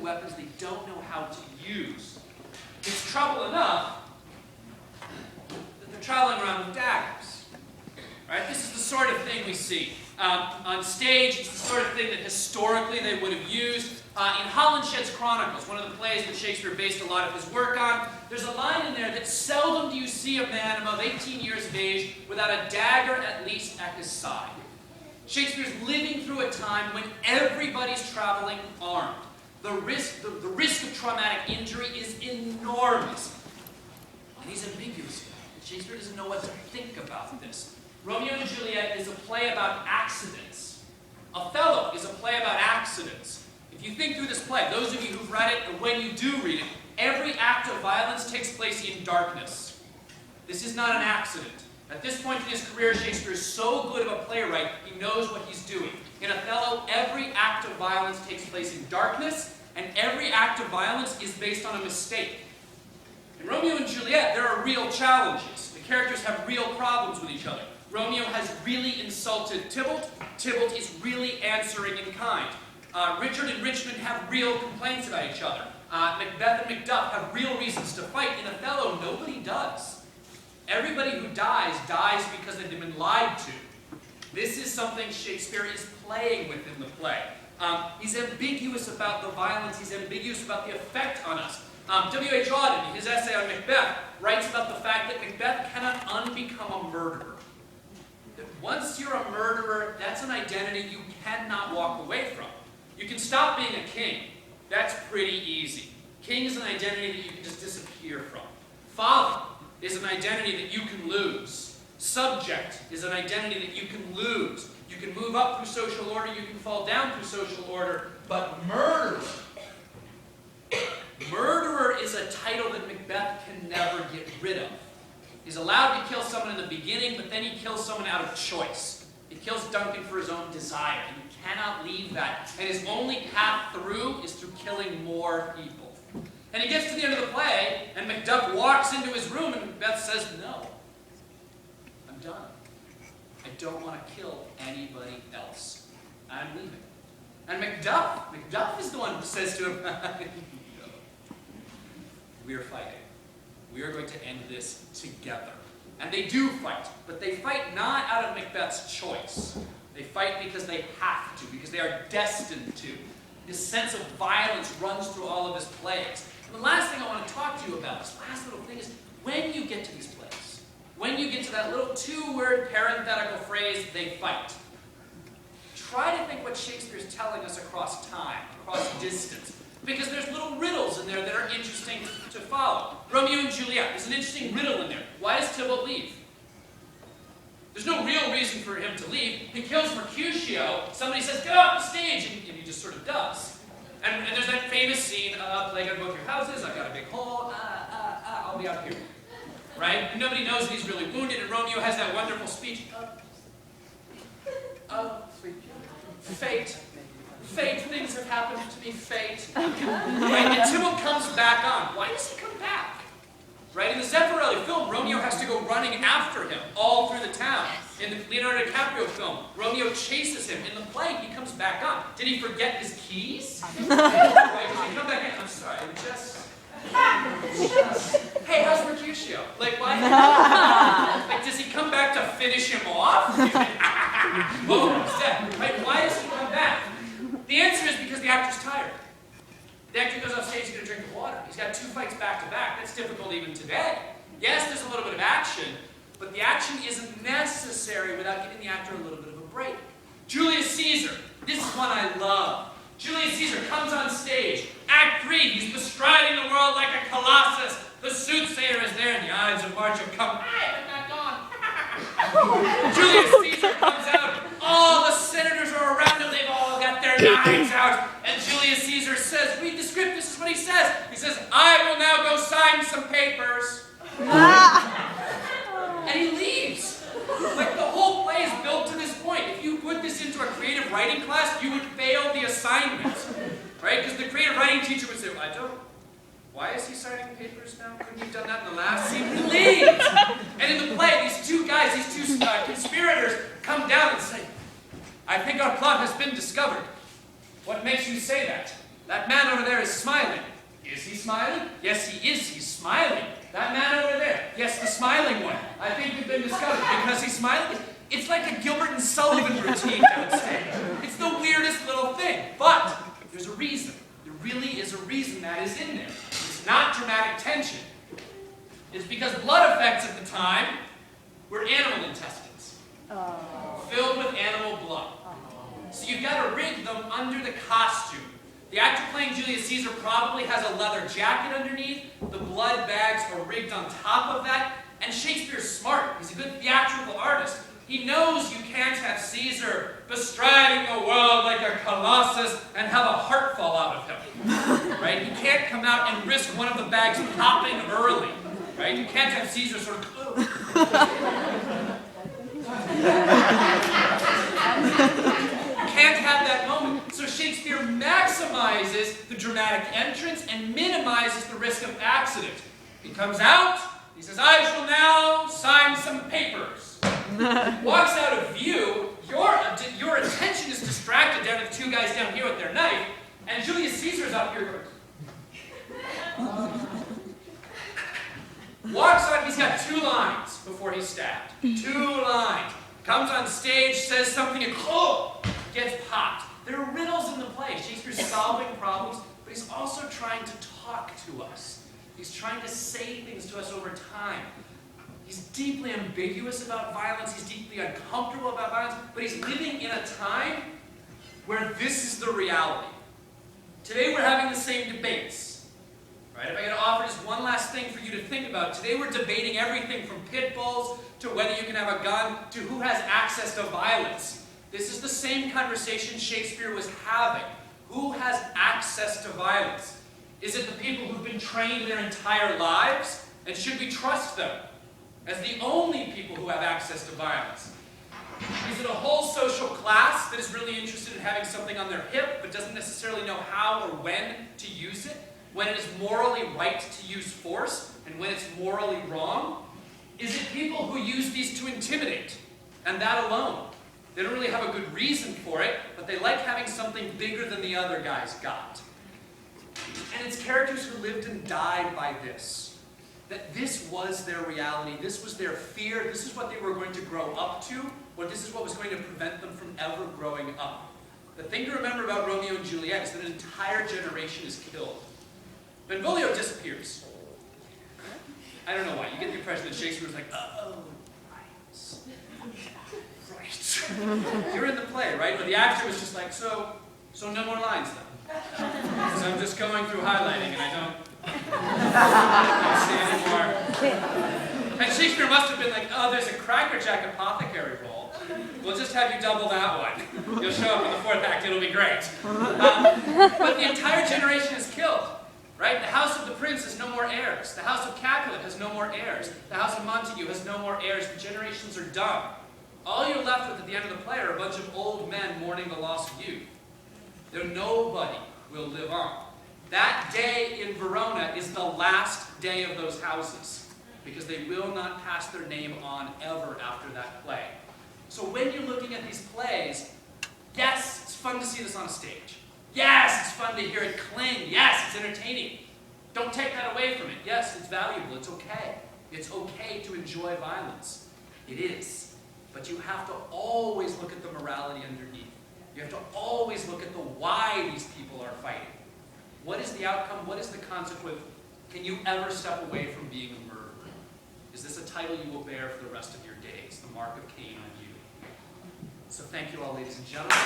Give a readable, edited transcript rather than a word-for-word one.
weapons they don't know how to use. It's trouble enough that they're traveling around with daggers. Right? This is the sort of thing we see on stage. It's the sort of thing that historically they would have used. In Holinshed's Chronicles, one of the plays that Shakespeare based a lot of his work on, there's a line in there that seldom do you see a man above 18 years of age without a dagger at least at his side. Shakespeare's living through a time when everybody's traveling armed. The risk of traumatic injury is enormous. And he's ambiguous. Shakespeare doesn't know what to think about this. Romeo and Juliet is a play about accidents. Othello is a play about accidents. If you think through this play, those of you who've read it, and when you do read it, every act of violence takes place in darkness. This is not an accident. At this point in his career, Shakespeare is so good of a playwright, he knows what he's doing. In Othello, every act of violence takes place in darkness, and every act of violence is based on a mistake. In Romeo and Juliet, there are real challenges. The characters have real problems with each other. Romeo has really insulted Tybalt. Tybalt is really answering in kind. Richard and Richmond have real complaints about each other. Macbeth and Macduff have real reasons to fight. In Othello, nobody does. Everybody who dies, dies because they've been lied to. This is something Shakespeare is playing with in the play. He's ambiguous about the violence. He's ambiguous about the effect on us. W.H. Auden, in his essay on Macbeth, writes about the fact that Macbeth cannot unbecome a murderer. That once you're a murderer, that's an identity you cannot walk away from. You can stop being a king. That's pretty easy. King is an identity that you can just disappear from. Father is an identity that you can lose. Subject is an identity that you can lose. You can move up through social order, you can fall down through social order, but murderer. Murderer is a title that Macbeth can never get rid of. He's allowed to kill someone in the beginning, but then he kills someone out of choice. He kills Duncan for his own desire. He cannot leave that. And his only path through is through killing more people. And he gets to the end of the play, and Macduff walks into his room, and Macbeth says, "No, I'm done. I don't want to kill anybody else. I'm leaving." And Macduff is the one who says to him, "No, we are fighting. We are going to end this together." And they do fight, but they fight not out of Macbeth's choice. They fight because they have to, because they are destined to. This sense of violence runs through all of his plays. And the last thing I want to talk to you about, this last little thing, is when you get to these plays, when you get to that little two-word parenthetical phrase, "they fight," try to think what Shakespeare's telling us across time, across distance. Because there's little riddles in there that are interesting to follow. Romeo and Juliet, there's an interesting riddle in there. Why does Tybalt leave? There's no real reason for him to leave. He kills Mercutio. Somebody says, "Get off the stage," and he just sort of does. And there's that famous scene of, like, I go through houses, I've got a big hole, I'll be out here. Right? And nobody knows that he's really wounded, and Romeo has that wonderful speech. Fate. Fate, things have happened to me, fate. Right? And Tybalt comes back on. Why does he come back? Right? In the Zeffirelli film, Romeo has to go running after him all through the town. In the Leonardo DiCaprio film, Romeo chases him. In the play, he comes back on. Did he forget his keys? Right? Does he come back in? I'm sorry, hey, how's Mercutio? Like, why? Like, does he come back to finish him off? Oh, he's dead. Right? Why does he come back? The answer is because the actor's tired. The actor goes off stage to get a drink of water. He's got 2 fights back to back. That's difficult even today. Yes, there's a little bit of action, but the action isn't necessary without giving the actor a little bit of a break. Julius Caesar. This is one I love. Julius Caesar comes on stage. Act 3, he's bestriding the world like a colossus. The soothsayer is there, and the Ides of March have come. I have not gone. Julius Caesar comes out. All the senators are around him. They've all got their knives out. And Julius Caesar says, read the script, this is what he says. He says, "I will now go sign some papers." And he leaves. Like, the whole play is built to this point. If you put this into a creative writing class, you would fail the assignment. Right? Because the creative writing teacher would say, "Why is he signing papers now? Couldn't you have done that in the last scene?" He leaves. And in the play, these 2 guys, these 2 conspirators come down and say, "I think our plot has been discovered." "What makes you say that?" That man over there is smiling. Is he smiling? Yes, he is. He's smiling. That man over there. Yes, the smiling one. I think we've been discovered because he's smiling. It's like a Gilbert and Sullivan routine downstage. It's the weirdest little thing. But there's a reason. There really is a reason that is in there. It's not dramatic tension. It's because blood effects at the time were animal intestines. Filled with animal blood. So you've got to rig them under the costume. The actor playing Julius Caesar probably has a leather jacket underneath. The blood bags are rigged on top of that. And Shakespeare's smart. He's a good theatrical artist. He knows you can't have Caesar bestriding the world like a colossus and have a heart fall out of him. Right? He can't come out and risk one of the bags popping early. Right? You can't have Caesar sort of... Can't have that moment. So Shakespeare maximizes the dramatic entrance and minimizes the risk of accident. He comes out, he says, I shall now sign some papers. Walks out of view, your attention is distracted down to the two guys down here with their knife, and Julius Caesar's up here going, walks on, he's got 2 lines before he's stabbed. 2 lines. Comes on stage, says something, and gets popped. There are riddles in the play. Shakespeare's solving problems, but he's also trying to talk to us. He's trying to say things to us over time. He's deeply ambiguous about violence. He's deeply uncomfortable about violence, but he's living in a time where this is the reality. Today we're having the same debates. Right? If I got to offer just one last thing for you to think about, today we're debating everything from pit bulls to whether you can have a gun to who has access to violence. This is the same conversation Shakespeare was having. Who has access to violence? Is it the people who've been trained their entire lives? And should we trust them as the only people who have access to violence? Is it a whole social class that is really interested in having something on their hip but doesn't necessarily know how or when to use it? When it is morally right to use force and when it's morally wrong? Is it people who use these to intimidate and that alone? They don't really have a good reason for it, but they like having something bigger than the other guys got. And it's characters who lived and died by this. That this was their reality, this was their fear, this is what they were going to grow up to, or this is what was going to prevent them from ever growing up. The thing to remember about Romeo and Juliet is that an entire generation is killed. Benvolio disappears. I don't know why. You get the impression that Shakespeare was like, oh, right. You're in the play, right? But the actor was just like, so no more lines then. So I'm just going through highlighting and I don't see anymore. And Shakespeare must have been like, oh, there's a Cracker Jack apothecary role. We'll just have you double that one. You'll show up in the 4th act, it'll be great. But the entire generation is killed. Right? The house of the prince has no more heirs. The house of Capulet has no more heirs. The house of Montague has no more heirs. The generations are done. All you're left with at the end of the play are a bunch of old men mourning the loss of youth. Nobody will live on. That day in Verona is the last day of those houses because they will not pass their name on ever after that play. So when you're looking at these plays, yes, it's fun to see this on a stage. Yes, it's fun to hear it cling. Yes, it's entertaining. Don't take that away from it. Yes, it's valuable. It's okay. It's okay to enjoy violence. It is. But you have to always look at the morality underneath. You have to always look at the why these people are fighting. What is the outcome? What is the consequence? Can you ever step away from being a murderer? Is this a title you will bear for the rest of your days? The mark of Cain on you. So thank you all, ladies and gentlemen.